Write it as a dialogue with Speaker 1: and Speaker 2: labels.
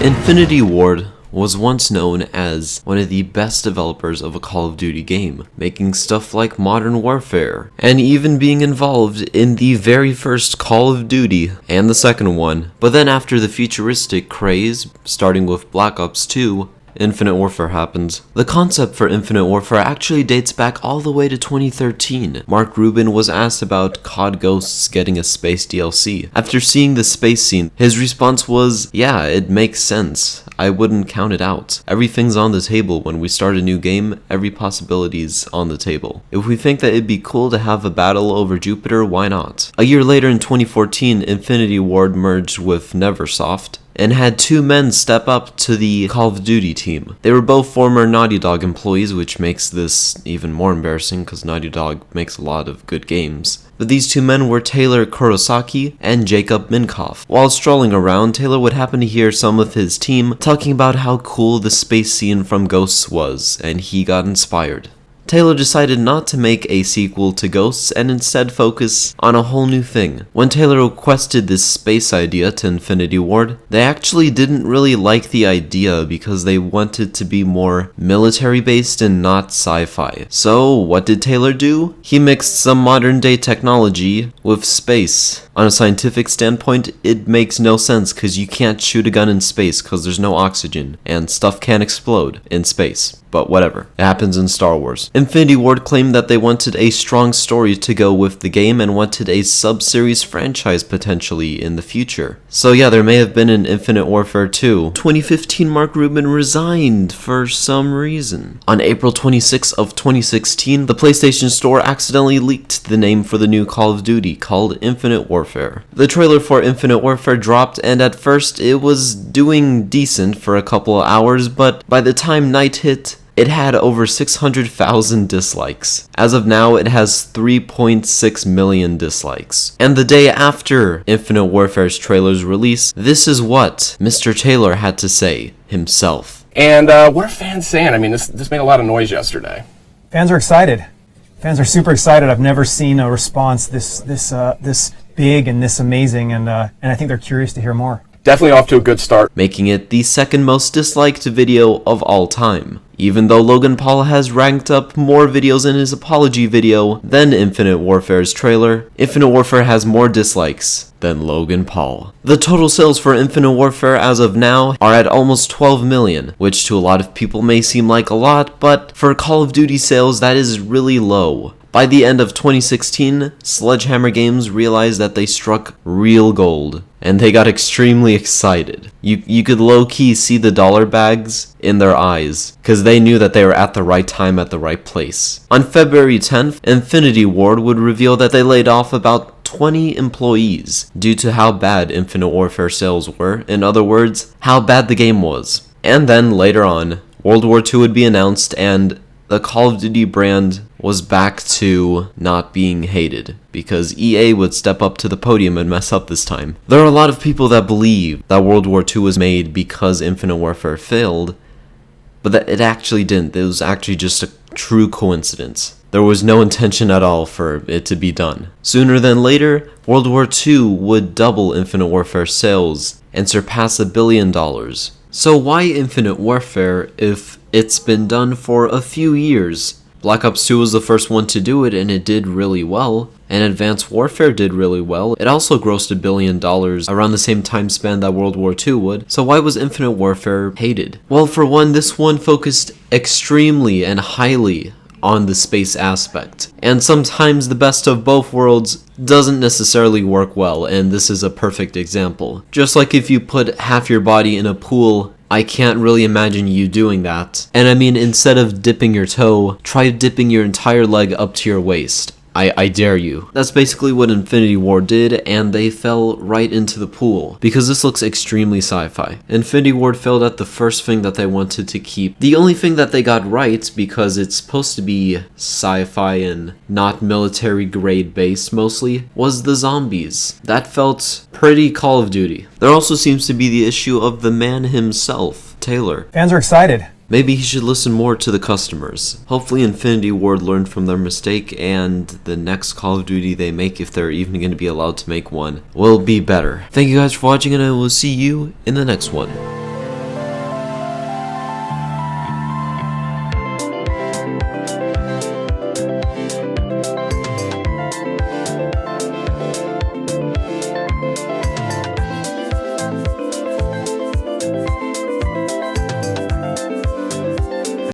Speaker 1: Infinity Ward was once known as one of the best developers of a Call of Duty game, making stuff like Modern Warfare, and even being involved in the very first Call of Duty and the second one. But then after the futuristic craze, starting with Black Ops 2, Infinite Warfare happens. The concept for Infinite Warfare actually dates back all the way to 2013. Mark Rubin was asked about COD Ghosts getting a space DLC. After seeing the space scene, his response was, yeah, it makes sense. I wouldn't count it out. Everything's on the table when we start a new game, every possibility's on the table. If we think that it'd be cool to have a battle over Jupiter, why not? A year later in 2014, Infinity Ward merged with Neversoft and had two men step up to the Call of Duty team. They were both former Naughty Dog employees, which makes this even more embarrassing because Naughty Dog makes a lot of good games. But these two men were Taylor Kurosaki and Jacob Minkoff. While strolling around, Taylor would happen to hear some of his team talking about how cool the space scene from Ghosts was, and he got inspired. Taylor decided not to make a sequel to Ghosts and instead focus on a whole new thing. When Taylor requested this space idea to Infinity Ward, they actually didn't really like the idea because they wanted to be more military based and not sci-fi. So what did Taylor do? He mixed some modern day technology with space. On a scientific standpoint, it makes no sense because you can't shoot a gun in space because there's no oxygen and stuff can't explode in space. But whatever, it happens in Star Wars. Infinity Ward claimed that they wanted a strong story to go with the game and wanted a sub-series franchise potentially in the future. So yeah, there may have been an Infinite Warfare 2. 2015, Mark Rubin resigned for some reason. On April 26th of 2016, the PlayStation Store accidentally leaked the name for the new Call of Duty called Infinite Warfare. The trailer for Infinite Warfare dropped, and at first it was doing decent for a couple of hours, but by the time night hit, it had over 600,000 dislikes. As of now, it has 3.6 million dislikes. And the day after Infinite Warfare's trailer's release, this is what Mr. Taylor had to say himself.
Speaker 2: And what are fans saying? I mean, this made a lot of noise yesterday.
Speaker 3: Fans are excited. Fans are super excited. I've never seen a response this big and this amazing, and I think they're curious to hear more.
Speaker 2: Definitely off to a good start.
Speaker 1: Making it the second most disliked video of all time. Even though Logan Paul has ranked up more videos in his apology video than Infinite Warfare's trailer, Infinite Warfare has more dislikes than Logan Paul. The total sales for Infinite Warfare as of now are at almost 12 million, which to a lot of people may seem like a lot, but for Call of Duty sales that is really low. By the end of 2016, Sledgehammer Games realized that they struck real gold, and they got extremely excited. You could low-key see the dollar bags in their eyes, because they knew that they were at the right time at the right place. On February 10th, Infinity Ward would reveal that they laid off about 20 employees due to how bad Infinite Warfare sales were, in other words, how bad the game was. And then later on, World War II would be announced, and the Call of Duty brand was back to not being hated because EA would step up to the podium and mess up this time. There are a lot of people that believe that World War II was made because Infinite Warfare failed, but that it actually didn't. It was actually just a true coincidence. There was no intention at all for it to be done. Sooner than later, World War II would double Infinite Warfare sales and surpass $1 billion. So why Infinite Warfare if it's been done for a few years? Black Ops 2 was the first one to do it and it did really well, and Advanced Warfare did really well. It also grossed $1 billion around the same time span that World War II would, so why was Infinite Warfare hated? Well, for one, this one focused extremely and highly on the space aspect, and sometimes the best of both worlds doesn't necessarily work well, and this is a perfect example. Just like if you put half your body in a pool, I can't really imagine you doing that. And I mean, instead of dipping your toe, try dipping your entire leg up to your waist. I dare you. That's basically what Infinity Ward did, and they fell right into the pool, because this looks extremely sci-fi. Infinity Ward failed at the first thing that they wanted to keep. The only thing that they got right, because it's supposed to be sci-fi and not military grade based mostly, was the zombies. That felt pretty Call of Duty. There also seems to be the issue of the man himself, Taylor.
Speaker 3: Fans are excited.
Speaker 1: Maybe he should listen more to the customers. Hopefully Infinity Ward learned from their mistake and the next Call of Duty they make, if they're even going to be allowed to make one, will be better. Thank you guys for watching, and I will see you in the next one.